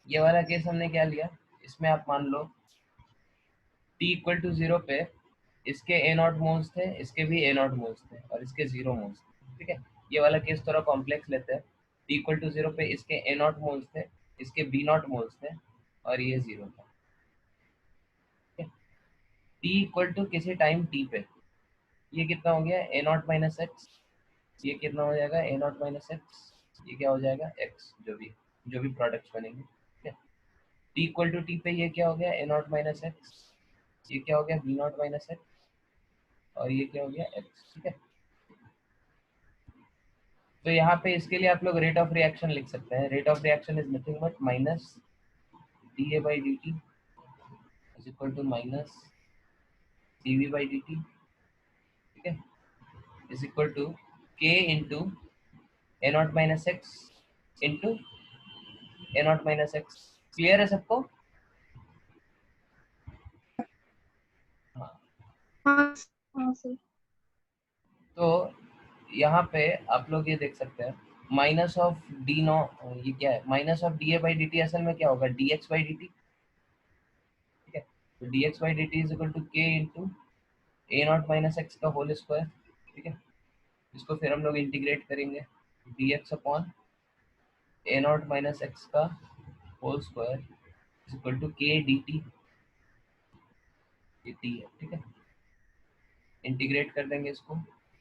ये वाला केस हमने क्या लिया, इसमें आप मान लो t इक्वल टू 0 पे इसके ए नॉट मोल्स थे, इसके भी ए नॉट मोल्स थे और इसके 0 मोल्स थे, ठीक है। ये वाला केस थोड़ा कॉम्प्लेक्स लेते हैं। t इक्वल टू 0 पे इसके ए नॉट मोल्स थे, इसके बी नॉट मोल्स थे और ये 0 था, ठीक है। t इक्वल टू किसी टाइम t पे ये कितना हो गया, ए नॉट माइनस एक्स, ये कितना हो जाएगा, ए नॉट माइनस एक्स, ये क्या हो जाएगा, एक्स, जो भी प्रोडक्ट्स बनेंगे, ठीक है। टी इक्वल टू टी पे ये क्या हो गया, ए नॉट माइनस एक्स, ये क्या हो गया, बी नॉट माइनस एक्स और ये क्या हो गया, एक्स, ठीक है। तो यहाँ पे इसके लिए आप लोग रेट ऑफ रिएक्शन लिख सकते हैं। Rate of reaction is nothing but minus D A by D T is equal to minus D V by D T, ठीक है, is equal to K into A not minus X into A not minus X. Clear है सबको? हाँ। हाँ sir. तो यहाँ पे आप लोग ये देख सकते हैं माइनस ऑफ डी नॉ, ये क्या है, minus of D A by D T असल में क्या होगा, D X by D T, ठीक है। तो D X by D T is equal to K into A not minus X का होल स्क्वायर, ठीक है। इसको फिर हम लोग इंटीग्रेट करेंगे, D X upon A not minus X का whole square is equal to K D T, ये टी है, ठीक है। इंटीग्रेट कर देंगे इसको,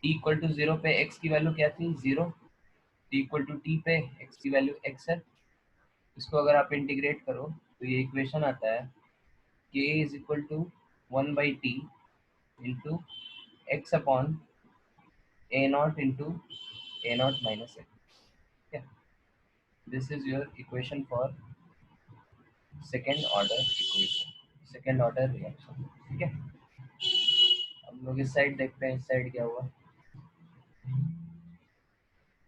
टी इक्वल टू 0 पे एक्स की वैल्यू क्या थी, 0, टी इक्वल टू टी पे एक्स की वैल्यू एक्स है। इसको अगर आप इंटीग्रेट करो तो ये इक्वेशन आता है k is equal to 1/t into X upon A not into A not minus X, ठीक है। This is your equation for second order equation, second order reaction, ठीक है। हम लोग इस साइड देखते हैं, इस साइड क्या हुआ।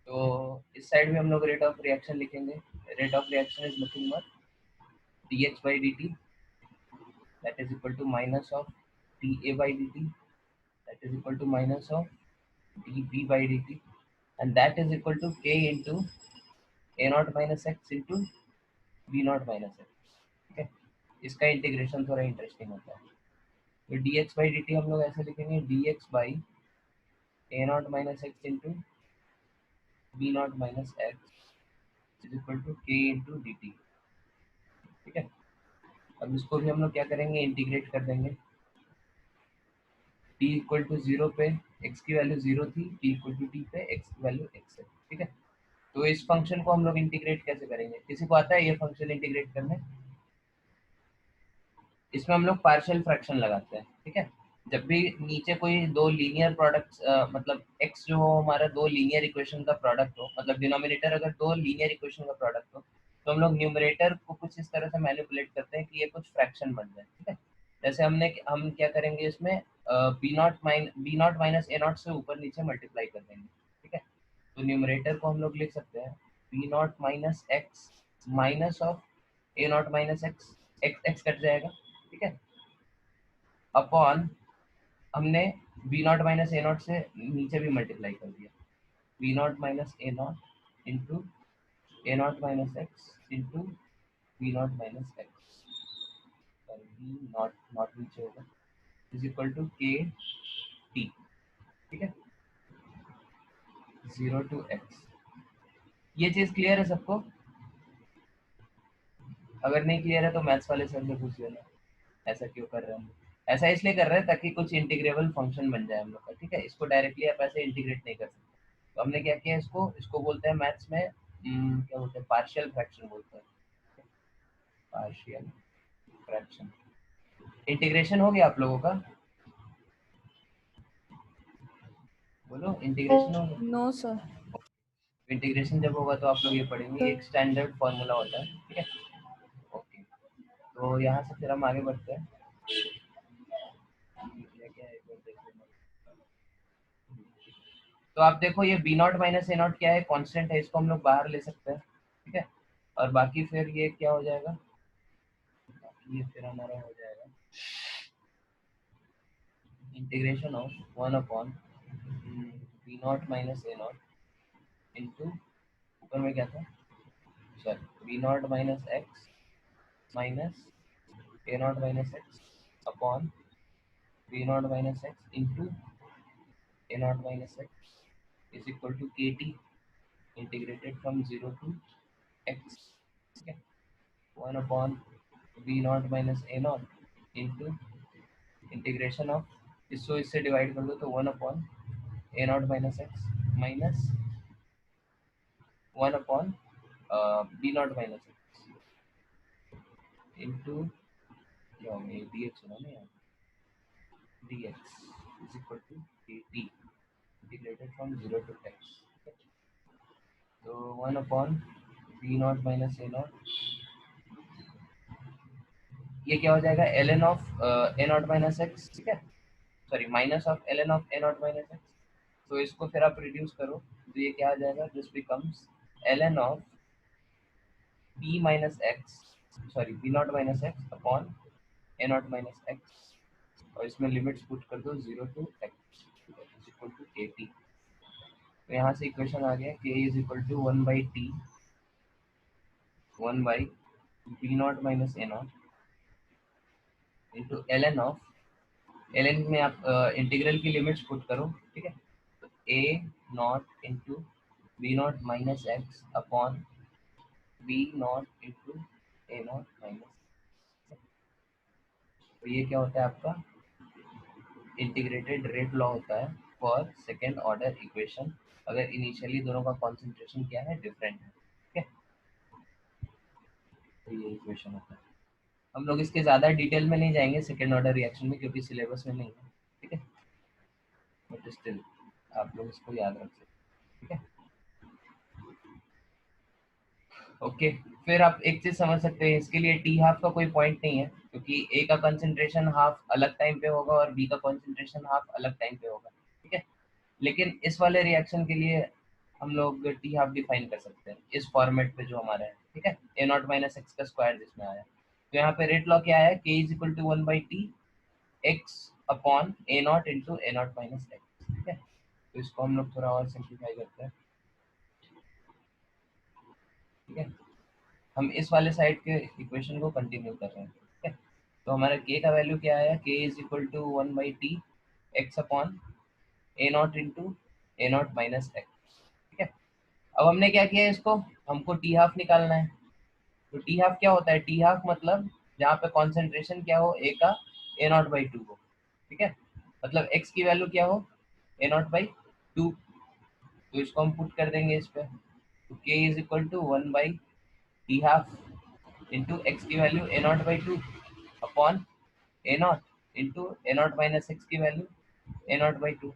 तो इस साइड में हम लोग रेट ऑफ रिएक्शन लिखेंगे। Rate of reaction is nothing but D X by D T that is equal to minus of dA by dt, that is equal to minus of dB by dt, and that is equal to k into a naught minus x into b naught minus x, ठीक है। इसका integration थोड़ा interesting होता है। तो dx by dt हम लोग ऐसे लिखेंगे, dx by a naught minus x into b naught minus x is equal to k into dt, ठीक है। अब इसको भी हम लोग क्या करेंगे, इंटीग्रेट कर देंगे। t इक्वल टू 0 पे x की वैल्यू 0 थी, t इक्वल टू t पे x की वैल्यू x है, ठीक है। तो इस फंक्शन को हम लोग इंटीग्रेट कैसे करेंगे, किसी को आता है ये फंक्शन इंटीग्रेट करने? इसमें हम लोग पार्शियल फ्रैक्शन लगाते हैं, ठीक है। जब भी नीचे कोई दो लीनियर प्रोडक्ट्स, मतलब x जो हो हमारा दो लीनियर इक्वेशन का प्रोडक्ट हो, मतलब डिनोमिनेटर अगर दो लीनियर इक्वेशन का प्रोडक्ट हो, तो हम लोग न्यूमरेटर को कुछ इस तरह से मैनिपुलेट करते हैं कि ये कुछ फ्रैक्शन बन जाए, ठीक है। जैसे हम क्या करेंगे इसमें, B not minus A not से ऊपर नीचे मल्टीप्लाई कर देंगे, ठीक है। तो न्यूमरेटर को हम लोग लिख सकते हैं B not minus X minus of A not minus X, X X cut जाएगा, ठीक है, अपॉन हमने B not minus A not से नीचे भी मल्टीप्लाई कर दिया, B not minus A not into A not minus X into B not minus X, B not not नीचे होगा, is equal to K T, ठीक है, 0 टू एक्स। ये चीज़ क्लियर है सबको? अगर नहीं क्लियर है तो मैथ्स वाले सर से पूछ लेना, ऐसा क्यों कर रहे हैं। ऐसा इसलिए कर रहे हैं ताकि कुछ इंटीग्रेबल फंक्शन बन जाए हम लोग का, ठीक है। इसको डायरेक्टली आप ऐसे इंटीग्रेट नहीं कर सकते। तो हमने क्या किया, इसको इसको बोलते हैं मैथ्स में क्या बोलते हैं, पार्शियल फ्रैक्शन बोलते हैं, पार्शियल फ्रैक्शन। इंटीग्रेशन हो गया आप लोगों का? बोलो, इंटीग्रेशन हो गया? No sir. इंटीग्रेशन जब होगा तो आप लोग ये पढ़ेंगे, एक स्टैंडर्ड फॉर्मूला होता है, ठीक है। ओके, तो यहाँ से फिर हम आगे बढ़ते हैं। क्या क्या है एक बार देख लेना। तो आप देखो ये B not minus A not क्या है, कांस्टेंट है, इसको हम लोग बाहर ले सकते हैं, ठीक है। और बाकी फिर ये क्या हो जाएगा, बाकी ये फिर हमारा हो जाएगा integration of 1 upon B not minus A not into, ऊपर में क्या था, sorry, B not minus X minus a not minus x upon b not minus x into a not minus x is equal to kt integrated from 0 to x, ठीक है, 1 upon b not minus a not into integration of, इसको इससे divide कर दो तो 1 upon a not minus x minus 1 upon b not minus x into क्या होगा ये dx होगा ना यहाँ, dx is equal to kt integrated from 0 to x, तो 1 upon b not minus a not, ये क्या हो जाएगा ln of a not minus x, ठीक है, sorry minus of ln of a not minus x, तो इसको फिर आप रिड्यूस करो तो ये क्या आ जाएगा, this becomes ln of b minus x, sorry b not minus x upon a not minus x, और इसमें लिमिट्स पुट कर दो 0 to x is equal to kt, तो यहाँ से इक्वेशन आ गया k is equal to 1 by T 1 by b not minus a not into ln of, ln में आप इंटीग्रल की लिमिट्स पुट करो, ठीक है, तो a not into b not minus x upon b not into a not minus, तो ये क्या होता है आपका इंटीग्रेटेड रेट लॉ होता है फॉर सेकेंड ऑर्डर इक्वेशन, अगर इनिशियली दोनों का कॉन्सेंट्रेशन क्या है डिफरेंट है, ठीक है, तो ये इक्वेशन होता है। हम लोग इसके ज़्यादा डिटेल में नहीं जाएंगे सेकेंड ऑर्डर रिएक्शन में क्योंकि सिलेबस में नहीं है, ठीक है, बट स्टिल आप लोग इसको याद रख सकते हैं, ठीक है, ओके। फिर आप एक चीज समझ सकते हैं, इसके लिए टी हाफ का कोई पॉइंट नहीं है क्योंकि ए का कंसंट्रेशन हाफ अलग टाइम पे होगा और बी का कंसंट्रेशन हाफ अलग टाइम पे होगा, ठीक है, लेकिन इस वाले रिएक्शन के लिए हम लोग टी हाफ डिफाइन कर सकते हैं इस फॉर्मेट पे जो हमारा है, ठीक है, ए नॉट माइनस एक्स का स्क्वायर जिसमें आया, तो यहाँ पे रेट लॉ क्या आया, K is equal to 1 by T X upon A not into A not minus X, ठीक है, तो इसको हम लोग थोड़ा और सिंप्लीफाई करते हैं, ठीक है, हम इस वाले साइड के इक्वेशन को कंटिन्यू कर रहे हैं, ठीक है, तो हमारा k का वैल्यू क्या आया, k is equal to 1 by T X upon A not into A not minus X, ठीक है, अब हमने क्या किया है, इसको हमको टी हाफ निकालना है, तो टी हाफ क्या होता है, टी हाफ मतलब जहाँ पे कॉन्सेंट्रेशन क्या हो ए का ए नॉट बाई टू हो, ठीक है, मतलब एक्स की वैल्यू क्या हो ए नॉट बाई टू, तो इसको हम पुट कर देंगे इस पे, तो k is equal to 1 by T half into X की value A not by two upon A not into A not minus X की value A not by two,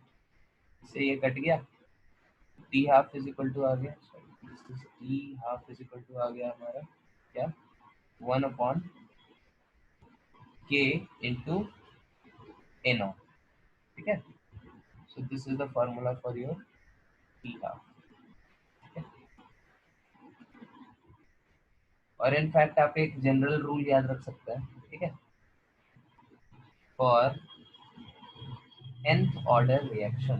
इससे ये कट गया, T half is equal to आ गया, T half is equal to आ गया हमारा क्या 1 अपॉन के इंटू ए नॉट, ठीक है, so this is the formula for your T half, ठीक है, और इनफैक्ट आप एक जनरल रूल याद रख सकते हैं, ठीक है, for nth order reaction,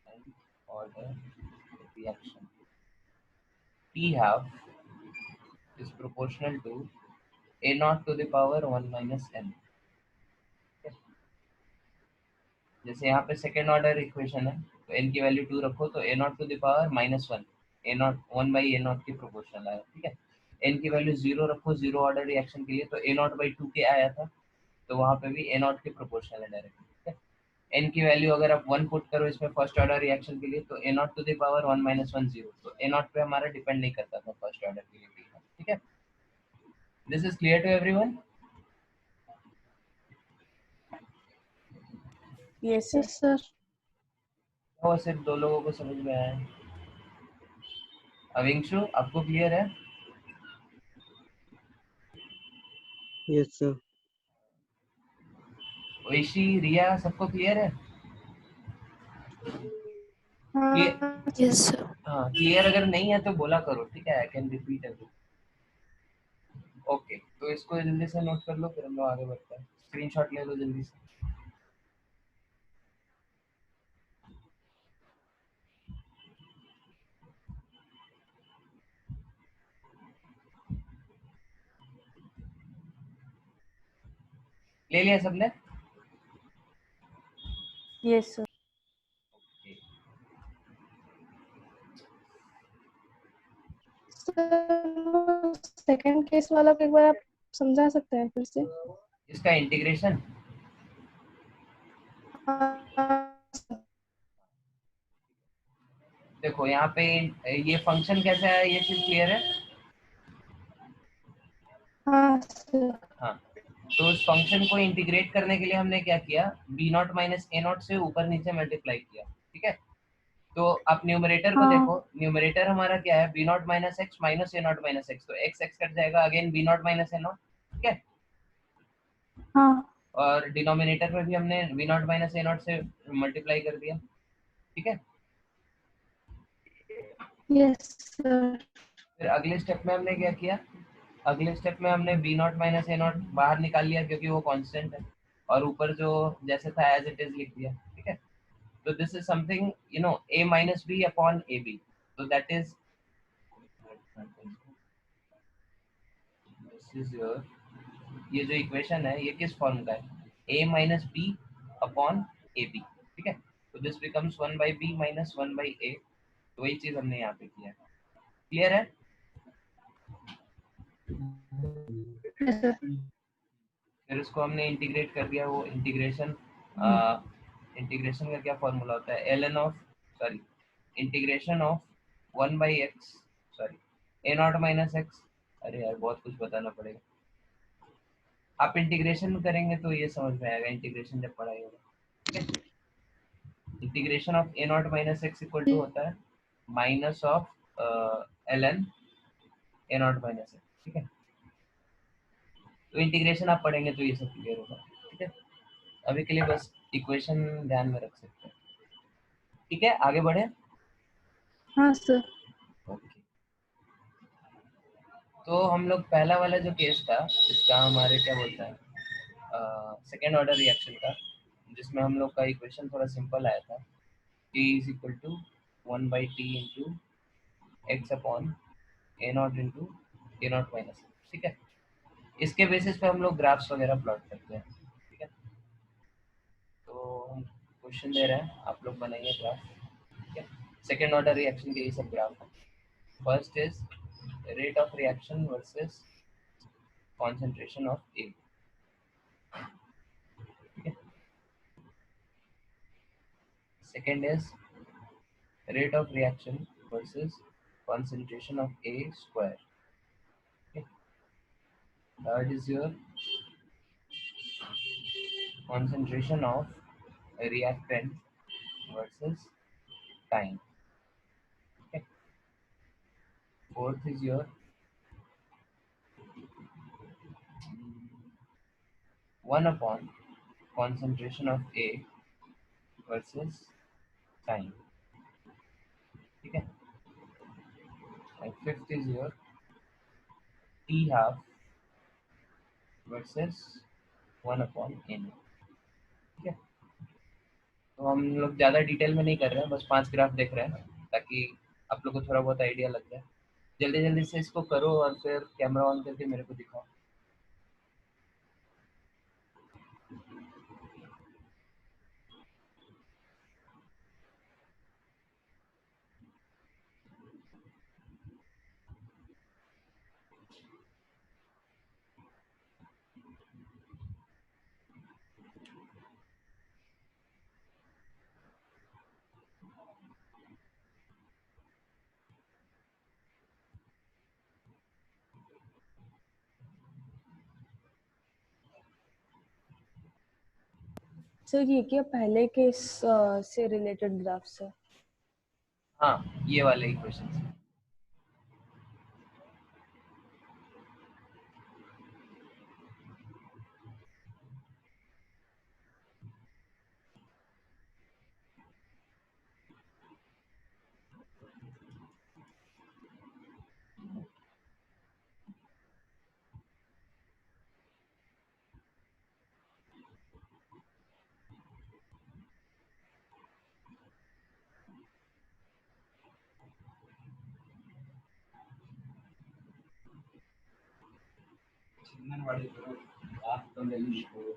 nth order reaction T half is proportional to a naught to the power 1 minus n, जैसे यहाँ पे सेकेंड ऑर्डर इक्वेशन है तो n की वैल्यू 2 रखो तो a not to the power minus one, A not 1 by A not की proportional आया, ठीक है, n की वैल्यू 0 रखो जीरो ऑर्डर रिएक्शन के लिए तो a नॉट बाई टू के आया था, तो वहाँ पे भी a नॉट की प्रोपोर्शनल है डायरेक्टली, ठीक है, n की वैल्यू अगर आप 1 पुट करो इसमें फर्स्ट ऑर्डर रिएक्शन के लिए तो a not to the power 1 minus one zero, तो a नॉट पे हमारा डिपेंड नहीं करता था फर्स्ट ऑर्डर के लिए, ठीक है, this is clear to everyone, yes Yes, sir. sir. और सिर्फ दो लोगों को समझ में आया है, अविंशु आपको क्लियर है, यस सर। ओइशी रिया सबको क्लियर है, क्लियर, Yes, sir. हाँ क्लियर अगर नहीं है तो बोला करो, ठीक है, I can repeat every, okay, तो इसको जल्दी से नोट कर लो फिर हम लोग आगे बढ़ते हैं, स्क्रीनशॉट ले लो जल्दी से, ले लिया सबने? Yes sir. Sir second case वाला को एक बार आप समझा सकते हैं फिर से? इसका इंटीग्रेशन देखो यहाँ पे ये फंक्शन कैसा है, ये चीज क्लियर है? हाँ सर। हाँ, तो उस फंक्शन को इंटीग्रेट करने के लिए हमने क्या किया, B not minus A not से ऊपर नीचे मल्टीप्लाई किया, ठीक है। तो आप न्यूमरेटर को देखो, हाँ न्यूमरेटर हमारा क्या है, B not minus X minus A not minus X, तो एक्स एक्स कट जाएगा, again B not minus A not, ठीक है। हाँ। और डिनोमिनेटर में भी हमने B not minus A not से मल्टीप्लाई कर दिया, ठीक है। Yes sir. फिर अगले स्टेप में हमने क्या किया, अगले स्टेप में हमने B not minus A not बाहर निकाल लिया क्योंकि वो कांस्टेंट है, और ऊपर जो जैसे था एज इट इज लिख दिया, ठीक है। तो this is something you know a minus b upon ab, so that is this is your, ये जो इक्वेशन है ये किस फॉर्म का है, a minus b upon ab, ठीक है। तो this becomes 1 by b minus 1 by a, तो वही चीज हमने यहाँ पे किया है, क्लियर है? Yes sir. फिर उसको हमने इंटीग्रेट कर दिया, वो इंटीग्रेशन इंटीग्रेशन का क्या फॉर्मूला होता है, ln of sorry integration of 1 by x sorry a not minus x, अरे यार बहुत कुछ बताना पड़ेगा, आप इंटीग्रेशन करेंगे तो ये समझ में आएगा, इंटीग्रेशन जब पढ़ाई होगा, ठीक है। Integration of a not minus X equal to होता है minus of ln a not minus X, ठीक है। तो इंटीग्रेशन आप पढ़ेंगे तो ये सब क्लियर होगा, ठीक है। अभी के लिए बस इक्वेशन ध्यान में रख सकते हैं, ठीक है, आगे बढ़े। हाँ सर। ओके, तो हम लोग पहला वाला जो केस था इसका हमारे क्या बोलता है, सेकेंड ऑर्डर रिएक्शन का, जिसमें हम लोग का इक्वेशन थोड़ा सिंपल आया था, t is equal to 1 by T into X upon A not into A not minus, ठीक है। इसके बेसिस पे हम लोग ग्राफ्स वगैरह प्लॉट करते हैं, ठीक है। तो हम क्वेश्चन दे रहे हैं, आप लोग बनाइए ग्राफ, ठीक है। सेकेंड ऑर्डर रिएक्शन के ये सब ग्राफ है। First is rate of reaction versus concentration of A, ठीक है। Second is rate of reaction versus concentration of A square, okay. Third is your concentration of a reactant versus time, okay. Fourth is your 1 upon concentration of A versus time, ठीक है। And fifth is your T half versus 1 upon N, ठीक है। तो हम लोग ज़्यादा detail में नहीं कर रहे हैं, बस 5 ग्राफ देख रहे हैं ताकि आप लोग को थोड़ा बहुत आइडिया लग जाए। जल्दी जल्दी से इसको करो और फिर कैमरा ऑन करके मेरे को दिखाओ। सर ये क्या पहले केस से रिलेटेड ग्राफ्स है? हाँ, ये वाले इक्वेशन। आप तो ले लीजिए।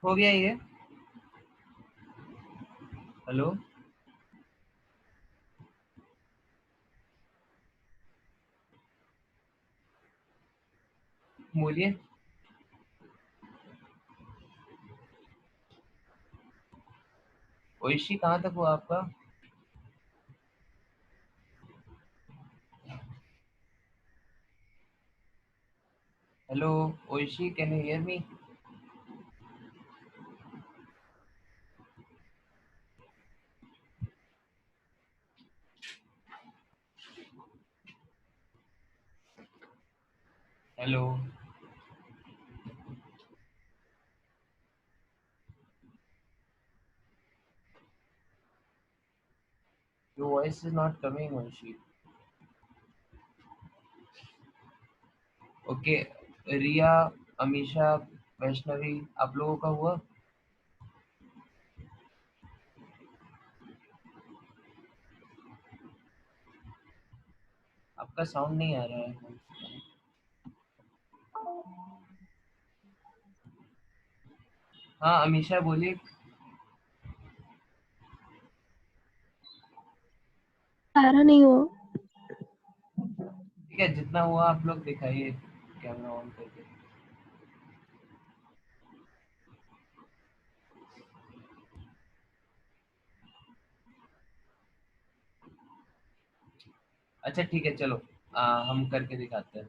हो गया ये? हेलो, बोलिए। ओइशी कहाँ तक हुआ आपका? Hello Oishi, can you hear me? Hello, your voice is not coming, Oishi. Okay, Riya, Amisha, Vaishnavi, आप लोगों का हुआ? आपका साउंड नहीं आ रहा है। हाँ अमीशा बोलिए। आ रहा नहीं हो। ठीक है, जितना हुआ आप लोग दिखाइए कैमरा ऑन करके। अच्छा ठीक है, चलो हम करके दिखाते हैं।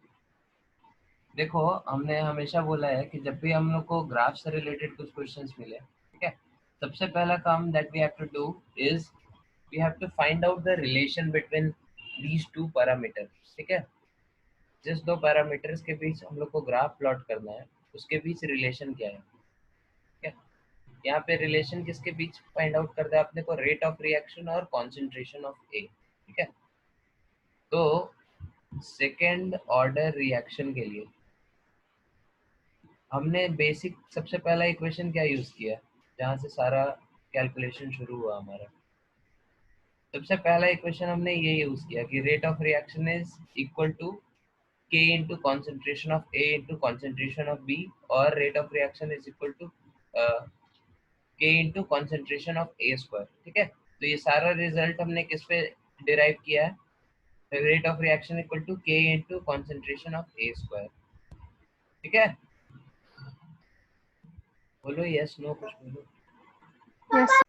देखो हमने हमेशा बोला है कि जब भी हम लोग को ग्राफ से रिलेटेड कुछ क्वेश्चंस मिले, ठीक है, सबसे पहला काम that we have to do is we have to find out the relation between these two parameters, ठीक है। जिस दो पैरामीटर्स के बीच हम लोग को ग्राफ प्लॉट करना है उसके बीच रिलेशन क्या है, ठीक है। यहाँ पे रिलेशन किसके बीच फाइंड आउट करना है अपने को, रेट ऑफ रिएक्शन और कॉन्सेंट्रेशन ऑफ ए, ठीक है। तो सेकेंड ऑर्डर रिएक्शन के लिए हमने बेसिक सबसे पहला इक्वेशन क्या यूज किया, जहाँ से सारा कैलकुलेशन शुरू हुआ हमारा। सबसे पहला इक्वेशन हमने ये यूज किया कि rate of reaction is equal to K into concentration of A into concentration of B, और rate of reaction is equal to K into concentration of A square, ठीक है। तो ये सारा रिजल्ट हमने किस पे डिराइव किया है, rate of reaction equal to K into concentration of A square, ठीक है। बोलो यस नो, कुछ बोलो। यस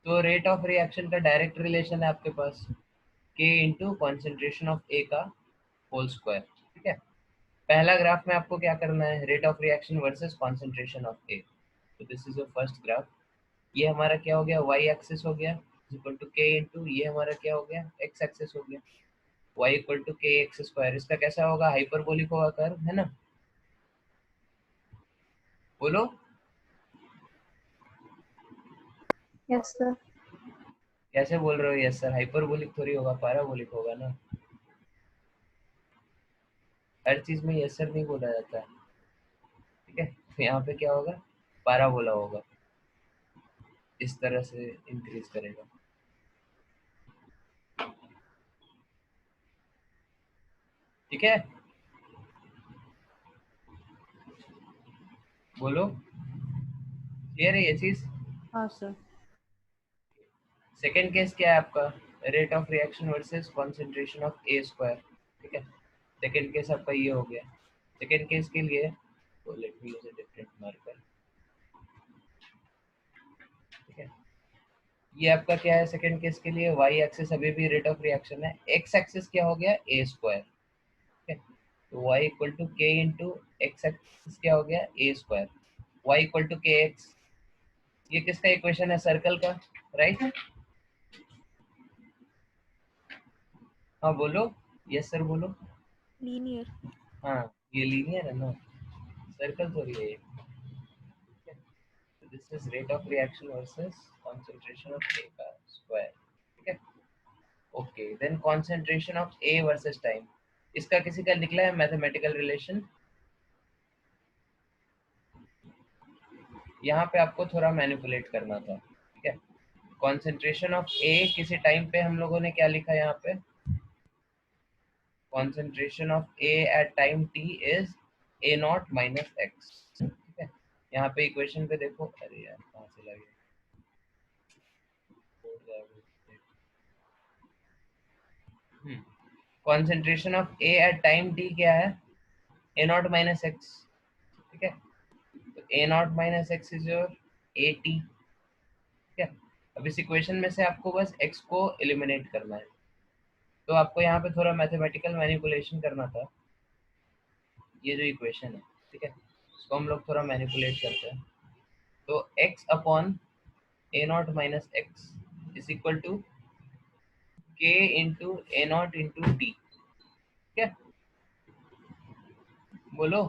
तो रेट ऑफ रिएक्शन का डायरेक्ट रिलेशन है आपके पास के इंटू कॉन्सेंट्रेशन ऑफ ए का होल स्क्वायर, ठीक है। पहला ग्राफ में आपको क्या करना है, rate of reaction versus concentration of A. तो this is your first graph. ये हमारा क्या हो गया, वाई एक्सिस हो गया इक्वल टू के इंटू, ये हमारा क्या हो गया, एक्स एक्सिस हो गया, वाई इक्वल टू के एक्स स्क्वायर। इसका कैसा होगा, हाइपरबोलिक होगा कर्व, है ना। बोलो यस सर। कैसे बोल रहे हो यस सर, हाइपरबोलिक थोड़ी होगा, पैराबोलिक होगा ना। हर चीज में यस सर नहीं बोला जाता है, ठीक है। तो यहाँ पे क्या होगा, पैराबोला होगा, इस तरह से इंक्रीज करेगा, ठीक है। बोलो क्लियर है ये चीज। हाँ सर। सेकेंड केस क्या है आपका, rate of reaction versus concentration of A square, ठीक है। सेकेंड केस आपका ये हो गया। सेकेंड केस के लिए तो let me use a different marker, ठीक है। ये आपका क्या है सेकेंड केस के लिए, वाई एक्सिस अभी भी रेट ऑफ रिएक्शन है, एक्स एक्सिस क्या हो गया, ए स्क्वायर, ठीक है। तो Y equal to K into x axis क्या हो गया, ए स्क्वायर, वाई इक्वल टू के एक्स। ये किसका इक्वेशन है, सर्कल का, राइट। हाँ बोलो यस सर बोलो। लीनियर। हाँ ये लीनियर है ना, सर्कल थोड़ी है ये। This is rate of reaction versus concentration of A का स्क्वायर, ठीक है। Okay then concentration of A versus time, इसका किसी का निकला है मैथमेटिकल रिलेशन। यहाँ पे आपको थोड़ा मैनिपुलेट करना था, ठीक है। कंसंट्रेशन ऑफ ए किसी टाइम पे हम लोगों ने क्या लिखा है यहाँ पे, concentration of A at time t is A naught minus x, ठीक है। यहाँ पे इक्वेशन पे देखो, अरे यार कहाँ चला गया, concentration of A at time t क्या है, A naught minus x, ठीक है। तो A naught minus x is your AT, ठीक है। अब इस इक्वेशन में से आपको बस x को एलिमिनेट करना है, तो आपको यहाँ पे थोड़ा मैथमेटिकल मैनिपुलेशन करना था। ये जो इक्वेशन है, ठीक है, इसको हम लोग थोड़ा मैनिपुलेट करते हैं। तो x upon A not minus x is equal to K into A not into T, ठीक है। बोलो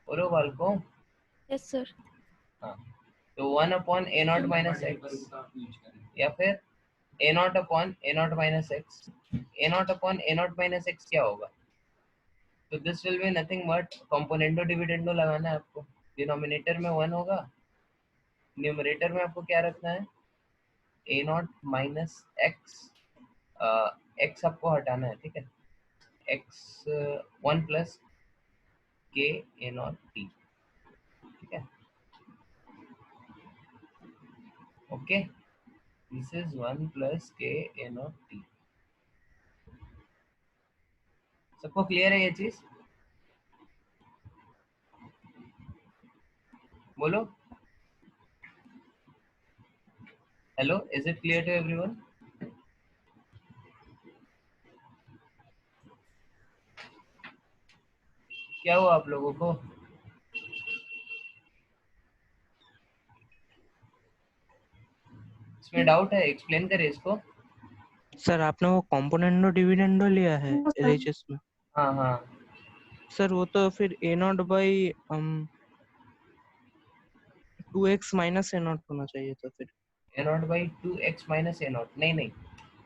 बोलो बालको। Yes sir. हाँ तो one upon A not minus X, या फिर A not upon A not minus X, A not upon A not minus X क्या होगा, तो this will be nothing but componendo dividendo लगाना है आपको। डिनोमिनेटर में वन होगा, न्यूमरेटर में आपको क्या रखना है, ए नॉट माइनस एक्स, एक्स आपको हटाना है, ठीक है। X one plus k a not t, ठीक है। Okay this is one plus k a not t. सबको क्लियर है ये चीज, बोलो hello, is it clear to everyone. क्या हुआ आप लोगों को? इसमें डाउट है? एक्सप्लेन करें इसको। सर आपने वो कॉम्पोनेंडो डिविडेंडो लिया है No, sir. एलएचएस में? हाँ हाँ सर वो तो फिर A not by 2x minus A not होना चाहिए था फिर। A not by 2x minus A not, नहीं नहीं,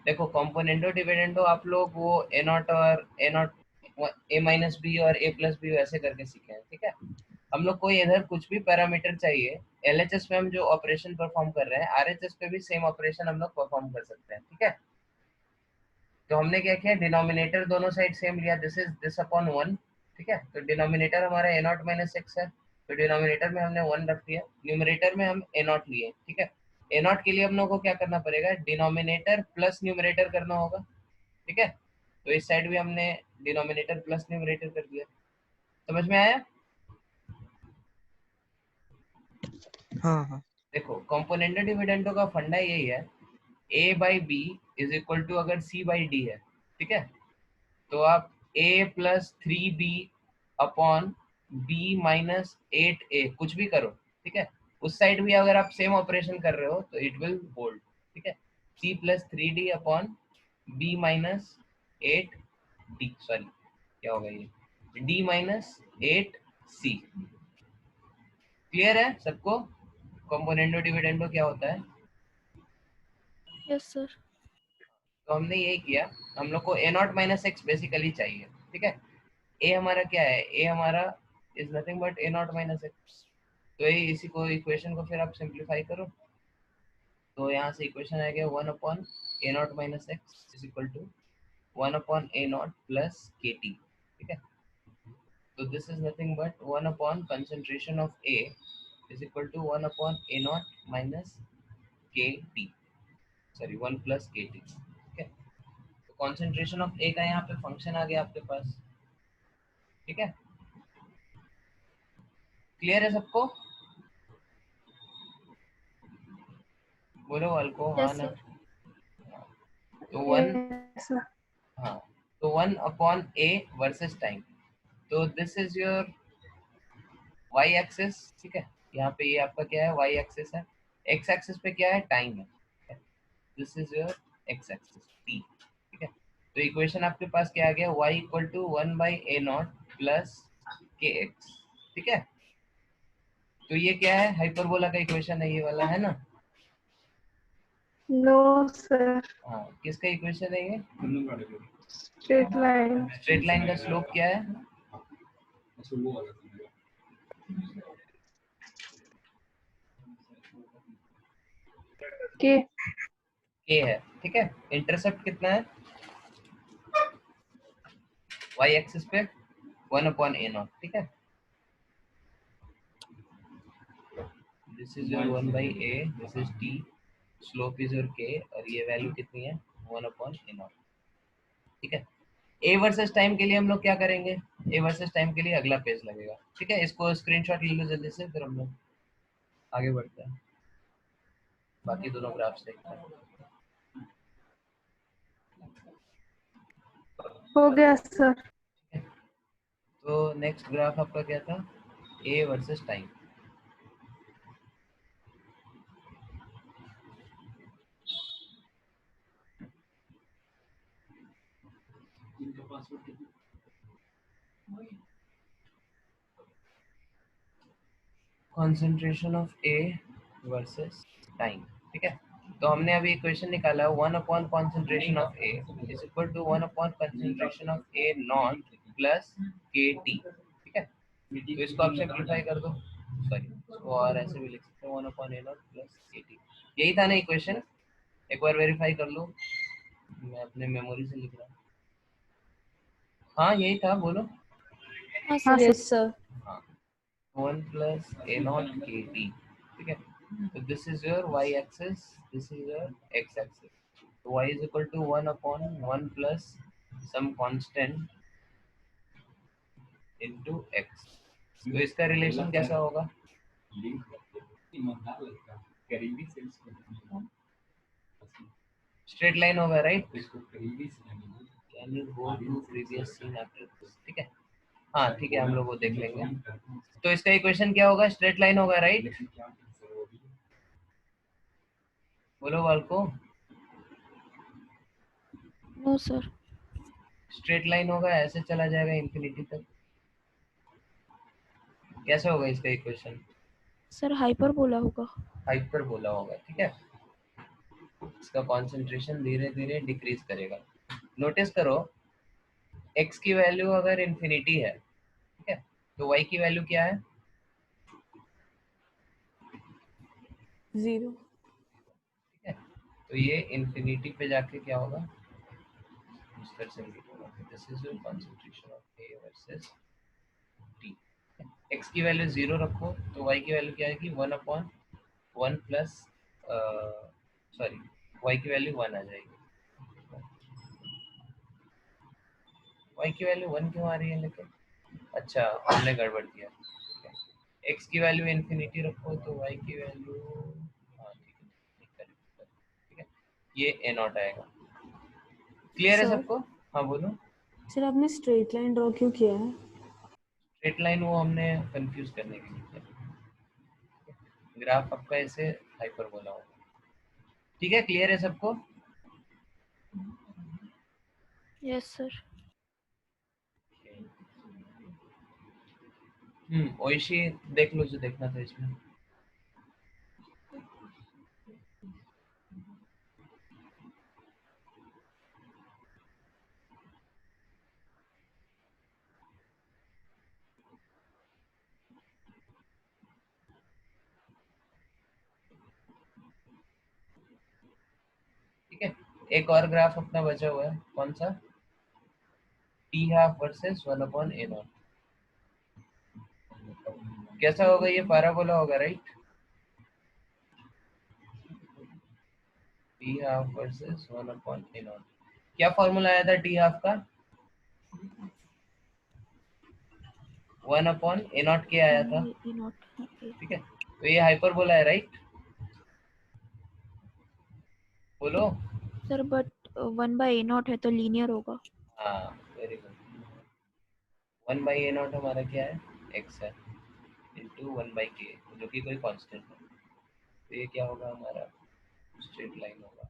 देखो कॉम्पोनेंटो डिविडेंडो आप लोग वो ए नॉट और ए नॉट, ए माइनस बी और ए प्लस बी ऐसे करके सीखे हैं, ठीक है। हम लोग को इधर कुछ भी पैरामीटर चाहिए, एलएचएस में हम जो ऑपरेशन परफॉर्म कर रहे हैं आरएचएस पे भी सेम ऑपरेशन हम लोग परफॉर्म कर सकते हैं, ठीक है। तो हमने क्या किया, डिनोमिनेटर दोनों साइड सेम लिया, दिस इज दिस अपॉन 1, ठीक है। तो डिनोमिनेटर हमारा ए नॉट माइनस एक्स है, तो डिनोमिनेटर में हमने 1 रख दिया, न्यूमरेटर में हम ए नॉट लिए, ठीक है। ए नॉट के लिए हम लोग को क्या करना पड़ेगा, डिनोमिनेटर प्लस न्यूमरेटर करना होगा, ठीक है। तो इस साइड भी हमने डिनोमिनेटर प्लस न्यूमरेटर कर दिया। समझ में आया? हाँ हाँ देखो कॉम्पोनेंटो डिविडेंडो का फंडा यही है, A by B is equal to अगर सी बाई डी है, ठीक है, तो आप a plus 3b upon b minus 8a कुछ भी करो, ठीक है। उस साइड भी अगर आप सेम ऑपरेशन कर रहे हो तो इट विल होल्ड, ठीक है। c plus 3d upon b minus 8d, sorry क्या होगा ये, d माइनस 8c। क्लियर है सबको कॉम्पोनेंटो डिविडेंडो क्या होता है? Yes sir. तो हमने यही किया, हम लोग को a not minus x basically चाहिए, ठीक है। ए हमारा क्या है, ए हमारा is nothing but A not minus X. तो ये इसी को इक्वेशन को फिर आप सिंप्लीफाई करो, तो यहाँ से इक्वेशन आ गया 1 upon A not minus x is equal to 1 upon A not plus k T, ठीक है। तो this is nothing but 1 upon concentration of a is equal to 1 upon A not minus k t, sorry 1 plus k T, ठीक है। तो concentration of A का यहाँ पे function आ गया आपके पास, ठीक है। क्लियर है सबको? बोलो वाल को हाँ यस ना। सर। तो 1, Yes, sir. हाँ, तो 1 अपॉन ए वर्सेस टाइम, तो this is your y axis, ठीक है। यहाँ पे ये आपका क्या है, वाई एक्सिस है, एक्स एक्सिस पे क्या है, टाइम है, this is your x axis t, ठीक है। तो इक्वेशन आपके पास क्या आ गया, y equal to 1 by A not plus k x, ठीक है। तो ये क्या है, हाइपरबोला का इक्वेशन है, ये वाला है ना। No, sir. हाँ, किसका इक्वेशन है ये, Straight line. स्ट्रेट लाइन का स्लोप क्या है, K. के है, ठीक है। इंटरसेप्ट कितना है वाई एक्सिस पे, 1 अपॉन ए नॉट, ठीक है। This is your 1 by A, this is T, slope is your के, और ये वैल्यू कितनी है 1 अपॉन ए नॉट, ठीक है। ए वर्सेस टाइम के लिए हम लोग क्या करेंगे, ए वर्सेस टाइम के लिए अगला पेज लगेगा, ठीक है। इसको स्क्रीनशॉट ले लो जल्दी से, फिर हम लोग आगे बढ़ते हैं, बाकी दोनों ग्राफ्स देखते हैं। हो गया, sir. तो नेक्स्ट ग्राफ आपका क्या था, a versus time. Concentration of A versus time, ठीक है। तो हमने अभी इक्वेशन निकाला 1 upon concentration of a is equal to 1 upon concentration of A not plus k T, ठीक है। तो इसको आप सिंप्लीफाई कर दो, सॉरी इसको और ऐसे भी लिख सकते हैं 1 upon A not plus k T, यही था ना इक्वेशन, एक बार वेरीफाई कर लो, मैं अपने मेमोरी से लिख रहा हूँ, हाँ यही था, बोलो। हाँ हाँ, सर। sir. Yes sir. हाँ, 1 प्लस ए नॉट के टी, ठीक है। So this is your y-axis, this is your x-axis. So y is equal to 1 upon 1 plus some constant into x. तो इसका रिलेशन कैसा होगा, स्ट्रेट लाइन होगा, right. Can you go to previous scene after this, ठीक है। हाँ ठीक है, हम लोग वो देख लेंगे। तो इसका इक्वेशन क्या होगा? स्ट्रेट लाइन होगा, राइट? बोलो बालको। No sir. स्ट्रेट लाइन होगा, ऐसे चला जाएगा इंफिनिटी तक। कैसे होगा इसका इक्वेशन? सर हाइपरबोला होगा। हाइपरबोला होगा, ठीक है। इसका कंसंट्रेशन धीरे धीरे डिक्रीज करेगा। नोटिस करो, x की वैल्यू अगर इंफिनिटी है, ठीक है, तो y की वैल्यू क्या है? 0। ठीक है, तो ये इंफिनिटी पे जाके क्या होगा? इस तरह से लिखूंगा, this is your concentration of A versus T। x की वैल्यू 0 रखो तो y की वैल्यू क्या आएगी? 1/1 प्लस सॉरी, y की वैल्यू 1 आ जाएगी। y की वैल्यू 1 क्यों आ रही है लेकिन? अच्छा, हमने गड़बड़ किया। x की वैल्यू इंफिनिटी रखो तो y की वैल्यू, हाँ ठीक है, ठीक है, ये a0 आएगा। क्लियर है सर सबको? हाँ बोलो। सर आपने स्ट्रेट लाइन ड्रॉ क्यों किया है? स्ट्रेट लाइन वो हमने कंफ्यूज करने के लिए किया। ग्राफ आपका ऐसे हाइपरबोला होगा। ठीक है, क्लियर है सबको? Yes sir. ओइशी देख लो जो देखना था इसमें। ठीक है, एक और ग्राफ अपना बचा हुआ है, कौन सा? t½ versus 1/a0। कैसा होगा ये? पैराबोला होगा, राइट? t½ versus 1/a0। क्या फॉर्मूला आया था t½ का? 1/a0 के आया था, ठीक है, तो ये हाइपरबोला है, राइट? बोलो। सर बट 1/a0 है तो लीनियर होगा। हाँ, वेरी गुड। 1/a0 हमारा क्या है? x है, इंटू 1/k, जो कि कोई कांस्टेंट है। तो ये क्या होगा हमारा? स्ट्रेट लाइन होगा,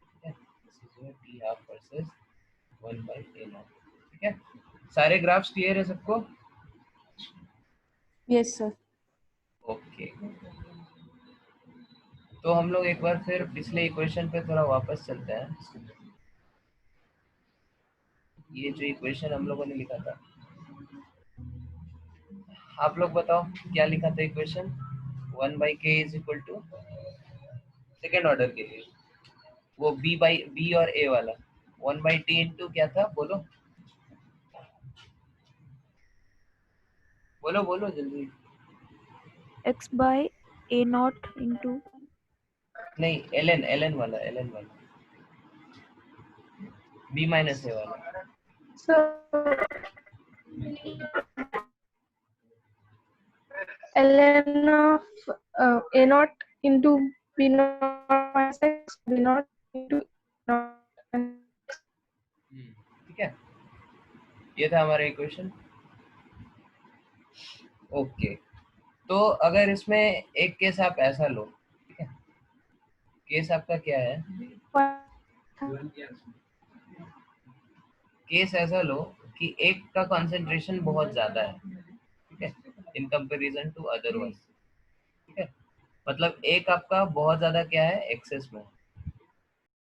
ठीक है। This is your t½ versus 1/a0, ठीक है। सारे ग्राफ्स क्लियर है सबको? Yes sir. ओके, तो हम लोग एक बार फिर पिछले इक्वेशन पे थोड़ा वापस चलते हैं। ये जो इक्वेशन हम लोगों ने लिखा था, आप लोग बताओ क्या लिखा था equation? 1/k is equal to, second order के लिए, वो b और a वाला, 1/t इंटू क्या था? बोलो बोलो बोलो जल्दी। x/a0 इंटू नहीं, ln वाला, b माइनस a वाला। Sir ln of a0 into b0 minus x, b0 into ठीक है, ये था हमारा इक्वेशन। ओके, तो अगर इसमें एक केस आप ऐसा लो, ठीक है, केस आपका क्या है? केस ऐसा लो कि एक का कंसंट्रेशन बहुत ज्यादा है, ठीक है, in comparison to other one, ठीक है, मतलब एक आपका बहुत ज्यादा क्या है? एक्सेस में,